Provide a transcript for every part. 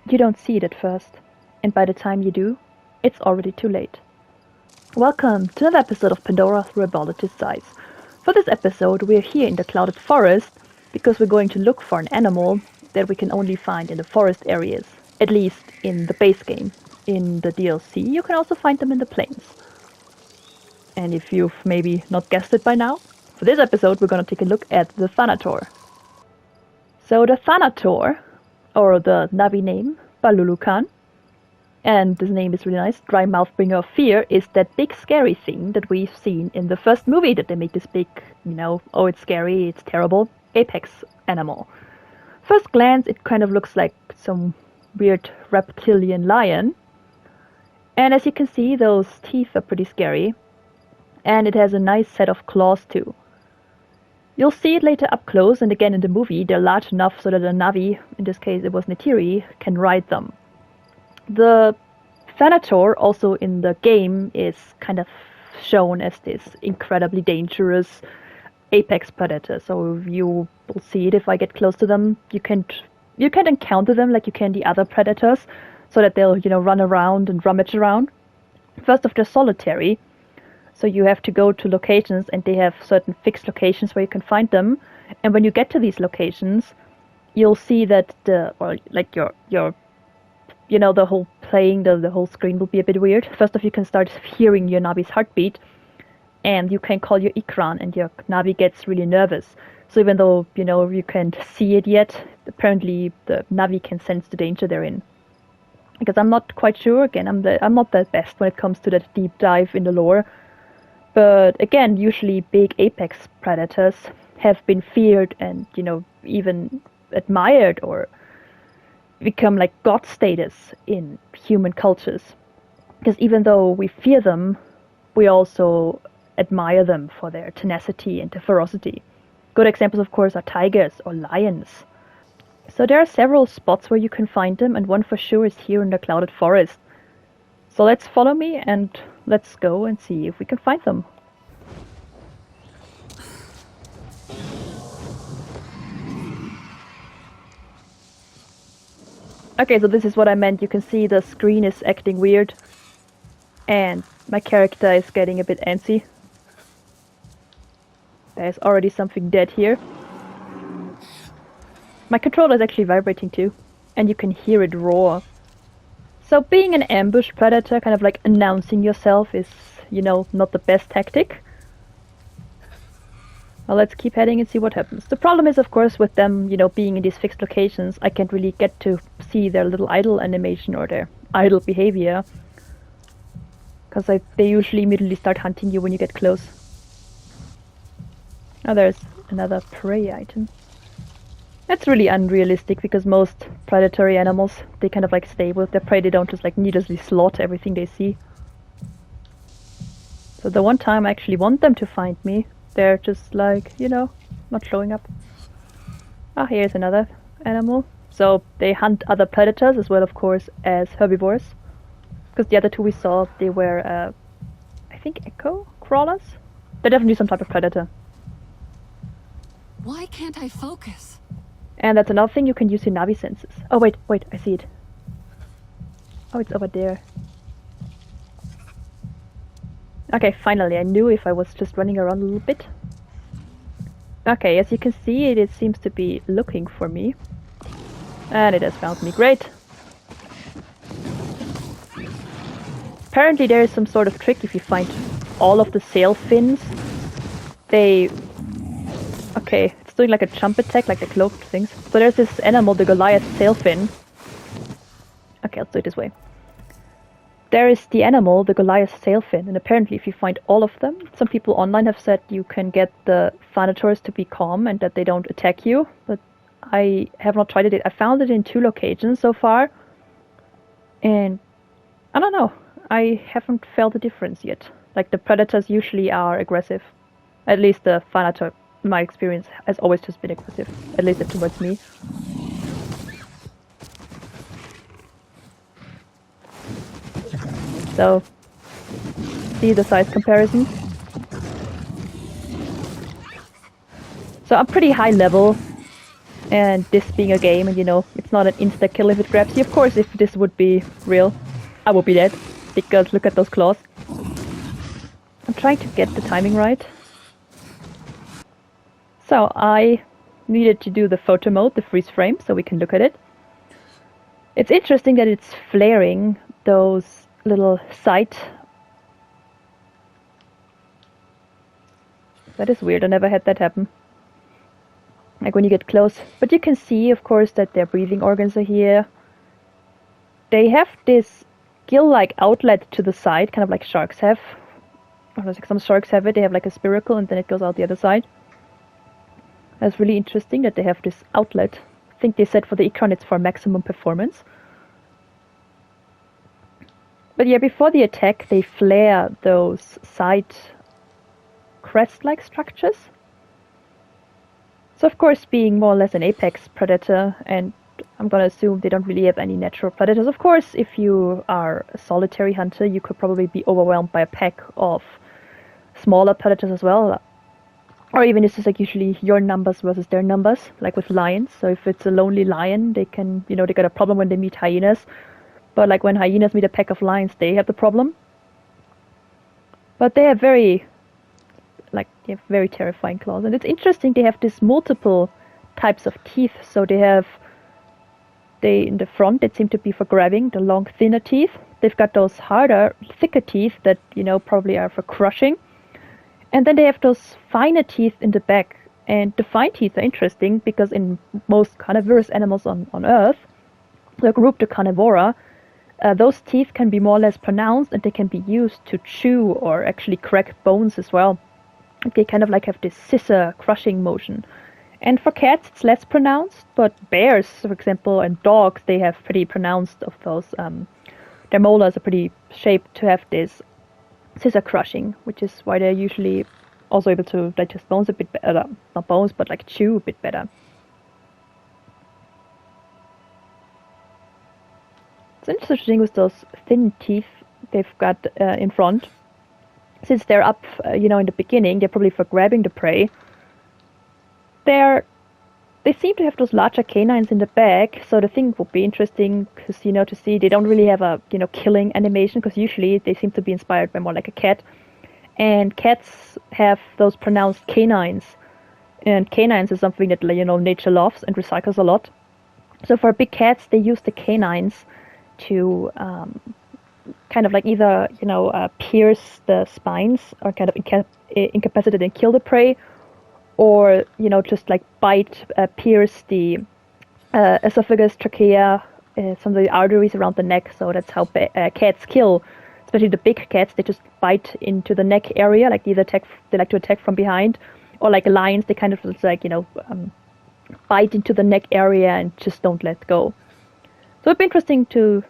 You don't see it at first, and by the time you do, it's already too late. Welcome to another episode of Pandora through a Biologist's eyes. For this episode, we're here in the clouded forest because we're going to look for an animal that we can only find in the forest areas, at least in the base game. In the DLC, you can also find them in the plains. And if you've maybe not guessed it by now, for this episode we're going to take a look at the Thanator. So the Thanator, or the Navi name, Balulukan, and this name is really nice, Dry Mouth Bringer of Fear, is that big scary thing that we've seen in the first movie that they make this big, oh it's scary, it's terrible, apex animal. First glance it kind of looks like some weird reptilian lion. And as you can see, those teeth are pretty scary. And it has a nice set of claws too. You'll see it later up close, and again in the movie, they're large enough so that a Navi, in this case it was Neytiri, can ride them. The Thanator, also in the game, is kind of shown as this incredibly dangerous apex predator. So you will see it if I get close to them. You can't encounter them like you can the other predators, so that they'll, run around and rummage around. First off, they're solitary. So you have to go to locations, and they have certain fixed locations where you can find them. And when you get to these locations, you'll see that the whole playing, the whole screen will be a bit weird. First off, you can start hearing your Navi's heartbeat, and you can call your Ikran, and your Navi gets really nervous. So even though, you can't see it yet, apparently the Navi can sense the danger they're in. Because I'm not quite sure, again, I'm not the best when it comes to that deep dive in the lore. But again, usually big apex predators have been feared and, even admired or become like god status in human cultures. Because even though we fear them, we also admire them for their tenacity and their ferocity. Good examples, of course, are tigers or lions. So there are several spots where you can find them, and one for sure is here in the clouded forest. So let's follow me and let's go and see if we can find them. Okay, so this is what I meant. You can see the screen is acting weird. And my character is getting a bit antsy. There's already something dead here. My controller is actually vibrating too. And you can hear it roar. So being an ambush predator, kind of like announcing yourself, is, not the best tactic. Well, let's keep heading and see what happens. The problem is, of course, with them, being in these fixed locations, I can't really get to see their little idle animation or their idle behavior. Because they usually immediately start hunting you when you get close. Oh, there's another prey item. That's really unrealistic, because most predatory animals, they kind of like stay with their prey. They don't just like needlessly slaughter everything they see. So the one time I actually want them to find me, they're just like, not showing up. Ah, here's another animal. So they hunt other predators as well, of course, as herbivores. Because the other two we saw, they were, I think, echo crawlers? They're definitely some type of predator. Why can't I focus? And that's another thing, you can use your Navi senses. Oh, wait, I see it. Oh, it's over there. Okay, finally, I knew if I was just running around a little bit. Okay, as you can see, it seems to be looking for me. And it has found me, great! Apparently there is some sort of trick if you find all of the sail fins. Okay, it's doing like a jump attack, like the cloaked things. So there's this animal, the Goliath sailfin. Okay, let's do it this way. There is the animal, the Goliath sailfin, and apparently if you find all of them, some people online have said you can get the Thanators to be calm and that they don't attack you, but I have not tried it. I found it in 2 locations so far, and I don't know, I haven't felt a difference yet. Like, the predators usually are aggressive. At least the Thanator, in my experience, has always just been aggressive, at least towards me. So, see the size comparison. So I'm pretty high level, And this being a game, and it's not an insta kill if it grabs you. Of course, if this would be real, I would be dead, because look at those claws. I'm trying to get the timing right. So I needed to do the photo mode, the freeze frame, so we can look at it. It's interesting that it's flaring those little sight. That is weird, I never had that happen. Like when you get close. But you can see, of course, that their breathing organs are here. They have this gill-like outlet to the side, kind of like sharks have. Or like some sharks have it, they have like a spiracle and then it goes out the other side. That's really interesting that they have this outlet. I think they said for the econ it's for maximum performance. But yeah, before the attack, they flare those side crest-like structures. So of course, being more or less an apex predator, and I'm gonna assume they don't really have any natural predators. Of course, if you are a solitary hunter, you could probably be overwhelmed by a pack of smaller predators as well. Or even this is like usually your numbers versus their numbers, like with lions. So if it's a lonely lion, they can, they got a problem when they meet hyenas. But like when hyenas meet a pack of lions, they have the problem. But they have very terrifying claws. And it's interesting, they have these multiple types of teeth. So in the front, they seem to be for grabbing, the long, thinner teeth. They've got those harder, thicker teeth that, probably are for crushing. And then they have those finer teeth in the back. And the fine teeth are interesting because in most carnivorous animals on Earth, the group the carnivora, those teeth can be more or less pronounced and they can be used to chew or actually crack bones as well. They kind of like have this scissor crushing motion. And for cats, it's less pronounced, but bears, for example, and dogs, they have pretty pronounced of those. Their molars are pretty shaped to have this scissor crushing, which is why they're usually also able to digest bones a bit better. Not bones, but like chew a bit better. It's interesting with those thin teeth they've got in front. Since they're up, in the beginning, they're probably for grabbing the prey. They seem to have those larger canines in the back, so the thing would be interesting to see they don't really have a killing animation, because usually they seem to be inspired by more like a cat, and cats have those pronounced canines, and canines is something that nature loves and recycles a lot. So for big cats, they use the canines to kind of like either pierce the spines or kind of incapacitate and kill the prey, or just like bite, pierce the esophagus, trachea, some of the arteries around the neck. So that's how cats kill, especially the big cats. They just bite into the neck area, like they like to attack from behind, or like lions, they kind of just like bite into the neck area and just don't let go. So it'd be interesting to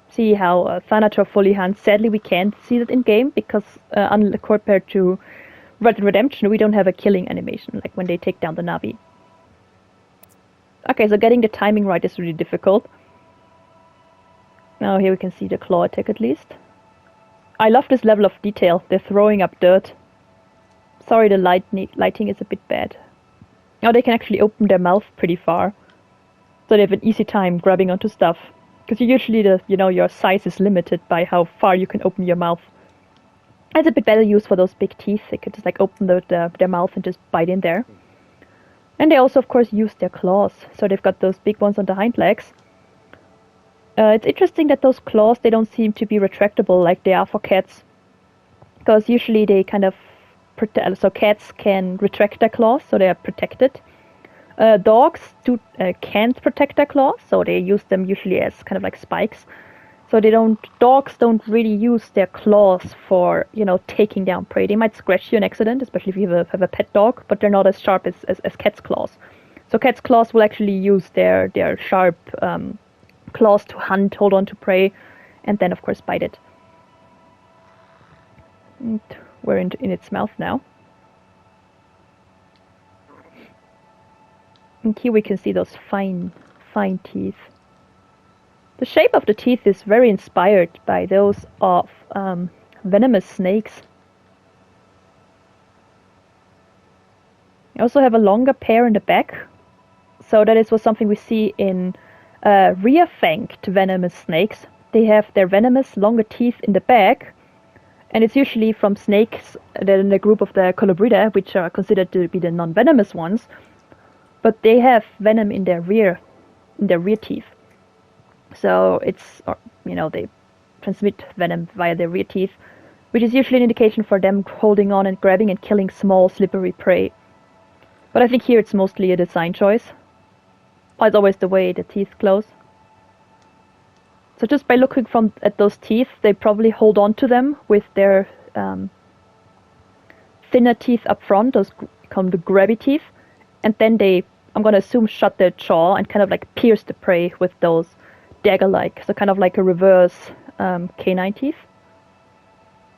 see how Thanator fully hunts. Sadly, we can't see that in game because compared to Red Dead Redemption, we don't have a killing animation, like when they take down the Navi. Okay, so getting the timing right is really difficult. Now here we can see the claw attack at least. I love this level of detail. They're throwing up dirt. Sorry, the lighting is a bit bad. Now they can actually open their mouth pretty far, so they have an easy time grabbing onto stuff. Because usually your size is limited by how far you can open your mouth. It's a bit better used for those big teeth. They could just like open their mouth and just bite in there. And they also, of course, use their claws. So they've got those big ones on the hind legs. It's interesting that those claws, they don't seem to be retractable like they are for cats. Because usually they kind of so cats can retract their claws, so they are protected. Dogs can't protect their claws, so they use them usually as kind of like spikes. So dogs don't really use their claws for, taking down prey. They might scratch you in accident, especially if you have a pet dog, but they're not as sharp as cats' claws. So cats' claws will actually use their sharp claws to hunt, hold on to prey, and then of course bite it. And we're in its mouth now. And here we can see those fine teeth. The shape of the teeth is very inspired by those of venomous snakes. They also have a longer pair in the back, So that was something we see in rear-fanged venomous snakes. They have their venomous, longer teeth in the back, and it's usually from snakes that are in the group of the Colubridae, which are considered to be the non-venomous ones. But they have venom in their rear teeth. So it's, they transmit venom via their rear teeth, which is usually an indication for them holding on and grabbing and killing small, slippery prey. But I think here it's mostly a design choice. It's always the way the teeth close. So just by looking at those teeth, they probably hold on to them with their thinner teeth up front, those become the grabby teeth, and then they, I'm going to assume, shut their jaw and kind of like pierce the prey with those dagger-like, so kind of like a reverse canine teeth.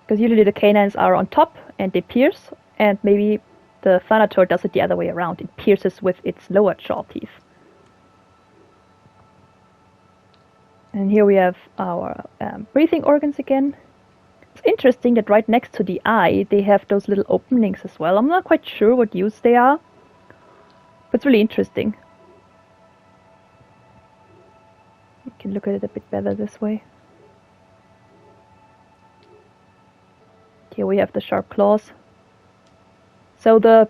Because usually the canines are on top and they pierce, and maybe the Thanator does it the other way around. It pierces with its lower jaw teeth. And here we have our breathing organs again. It's interesting that right next to the eye, they have those little openings as well. I'm not quite sure what use they are, but it's really interesting. You can look at it a bit better this way. Here we have the sharp claws. So the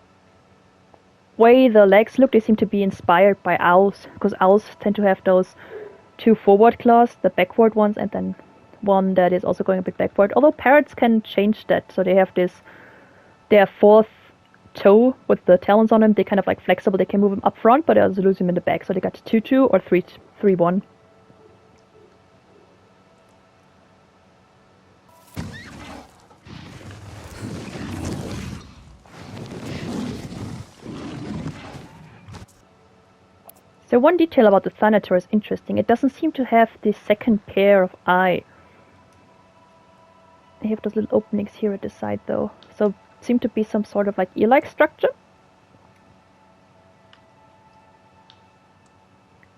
way the legs look, they seem to be inspired by owls, because owls tend to have those two forward claws, the backward ones, and then one that is also going a bit backward. Although parrots can change that, so they have their fourth toe with the talons on them. They kind of like flexible. They can move them up front, but they also lose them in the back. So they got 2-2 or 3-1. So one detail about the Thanator is interesting. It doesn't seem to have this second pair of eye. They have those little openings here at the side though. So seem to be some sort of like ear-like structure.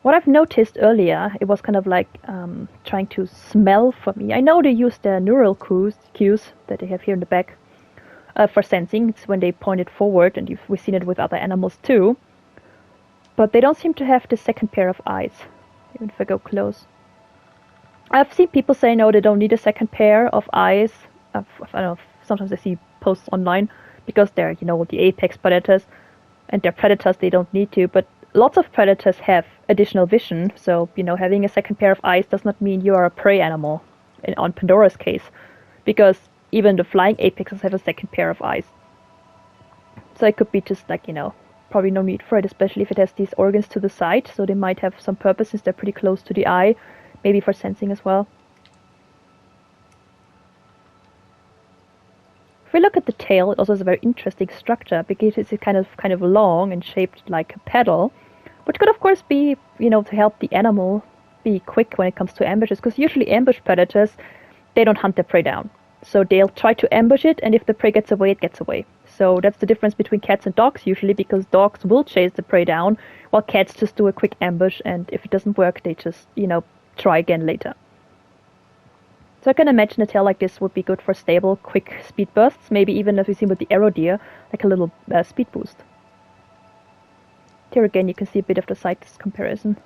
What I've noticed earlier, it was kind of like trying to smell for me. I know they use the neural cues that they have here in the back for sensing. It's when they point it forward, and we've seen it with other animals too. But they don't seem to have the second pair of eyes, even if I go close. I've seen people say no, they don't need a second pair of eyes. I don't know, sometimes I see posts online because they're, the apex predators, and they're predators, they don't need to. But lots of predators have additional vision, so, having a second pair of eyes does not mean you are a prey animal, on Pandora's case, because even the flying apexes have a second pair of eyes. So it could be just like, probably no need for it, especially if it has these organs to the side, so they might have some purpose since they're pretty close to the eye, maybe for sensing as well. If we look at the tail, it also has a very interesting structure because it's kind of long and shaped like a paddle, which could of course be, to help the animal be quick when it comes to ambushes, because usually ambush predators, they don't hunt their prey down. So they'll try to ambush it, and if the prey gets away, it gets away. So that's the difference between cats and dogs usually, because dogs will chase the prey down, while cats just do a quick ambush, and if it doesn't work, they just, try again later. So I can imagine a tail like this would be good for stable, quick speed bursts, maybe even as we've seen with the arrow deer, like a little speed boost. Here again, you can see a bit of the size comparison.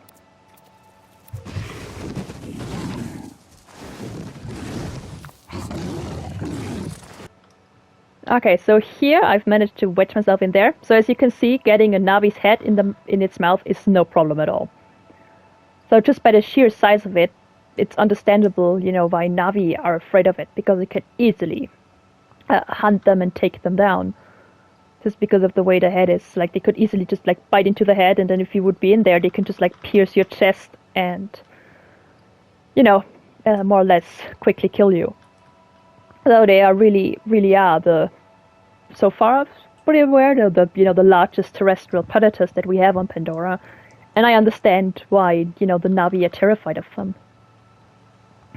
Okay, so here I've managed to wedge myself in there. So as you can see, getting a Navi's head in its mouth is no problem at all. So just by the sheer size of it, it's understandable, why Navi are afraid of it, because it can easily hunt them and take them down. Just because of the way the head is, like they could easily just like bite into the head, and then if you would be in there, they can just like pierce your chest and, more or less quickly kill you. So they are really are so far I'm pretty aware, the largest terrestrial predators that we have on Pandora, and I understand why, the Navi are terrified of them.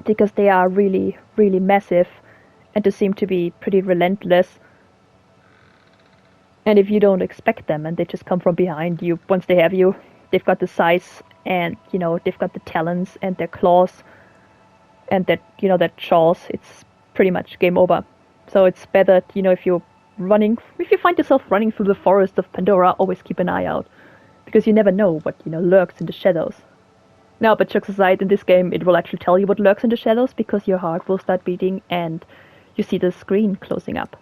Because they are really, really massive, and they seem to be pretty relentless. And if you don't expect them, and they just come from behind you, once they have you, they've got the size, and, they've got the talons, and their claws, and their jaws, it's pretty much game over. So it's better, if you find yourself running through the forest of Pandora, always keep an eye out. because you never know what, lurks in the shadows. Now, but jokes aside, in this game, it will actually tell you what lurks in the shadows because your heart will start beating and you see the screen closing up.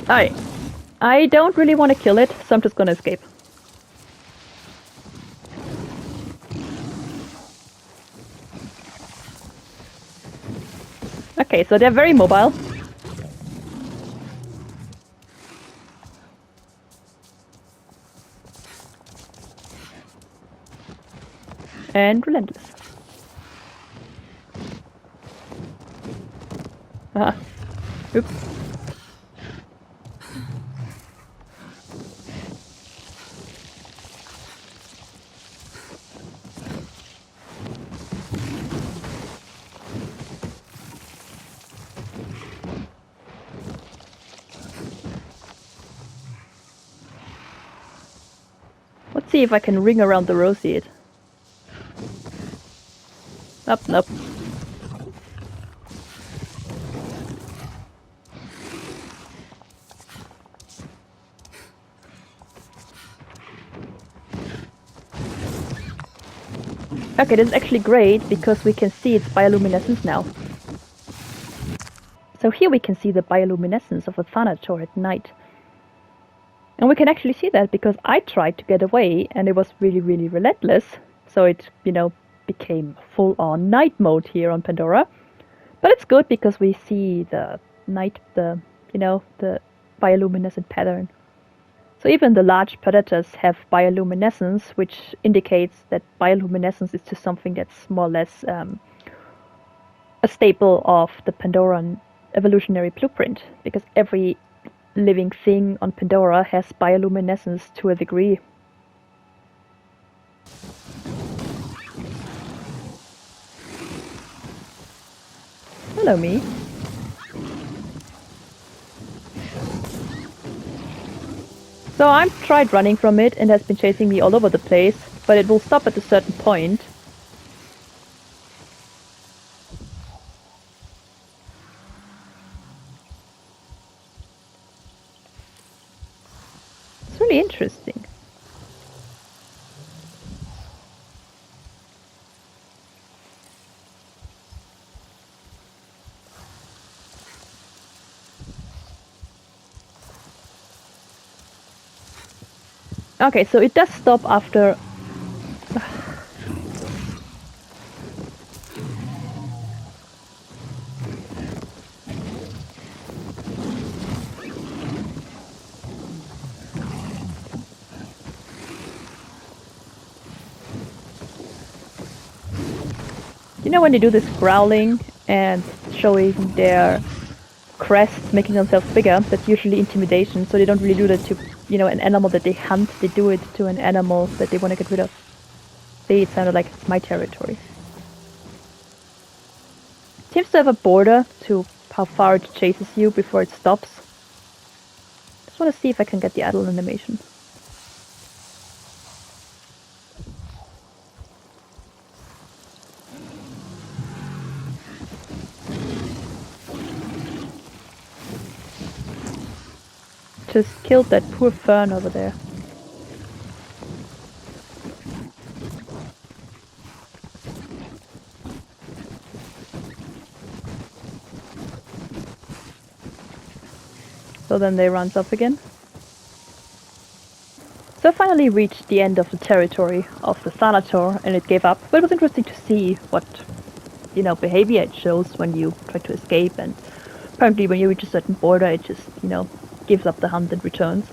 Alright. I don't really want to kill it, so I'm just gonna escape. Okay, so they're very mobile. And relentless. Oops. Let's see if I can ring around the roseate. Nope. Okay, this is actually great because we can see its bioluminescence now. So here we can see the bioluminescence of a Thanator at night. And we can actually see that because I tried to get away and it was really, really relentless. So it, became full-on night mode here on Pandora. But it's good because we see the bioluminescent pattern. So even the large predators have bioluminescence, which indicates that bioluminescence is just something that's more or less a staple of the Pandoran evolutionary blueprint, because every living thing on Pandora has bioluminescence to a degree. Hello, me. So I've tried running from it and it has been chasing me all over the place, but it will stop at a certain point. It's really interesting. Okay, so it does stop after... when they do this growling and showing their crest, making themselves bigger, that's usually intimidation, so they don't really do that to an animal that they hunt, they do it to an animal that they want to get rid of. It sounded like it's my territory. It seems to have a border to how far it chases you before it stops. Just want to see if I can get the idle animation. Just killed that poor fern over there. So then they runs up again. So I finally reached the end of the territory of the Thanator and it gave up. But it was interesting to see what, behavior it shows when you try to escape, and apparently when you reach a certain border it just, gives up the hunt and returns.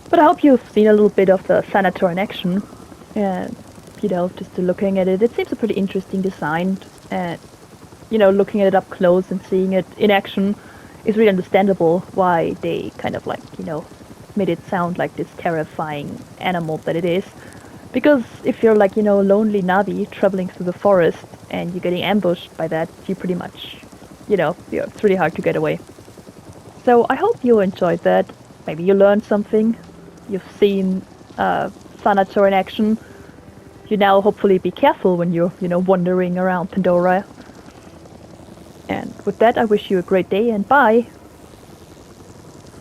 But I hope you've seen a little bit of the Thanator in action, and just looking at it, it seems a pretty interesting design, and looking at it up close and seeing it in action is really understandable why they kind of made it sound like this terrifying animal that it is. Because if you're a lonely Navi traveling through the forest and you're getting ambushed by that, you pretty much, it's really hard to get away. So I hope you enjoyed that. Maybe you learned something. You've seen Thanator in action. You now hopefully be careful when you're, wandering around Pandora. And with that, I wish you a great day and bye!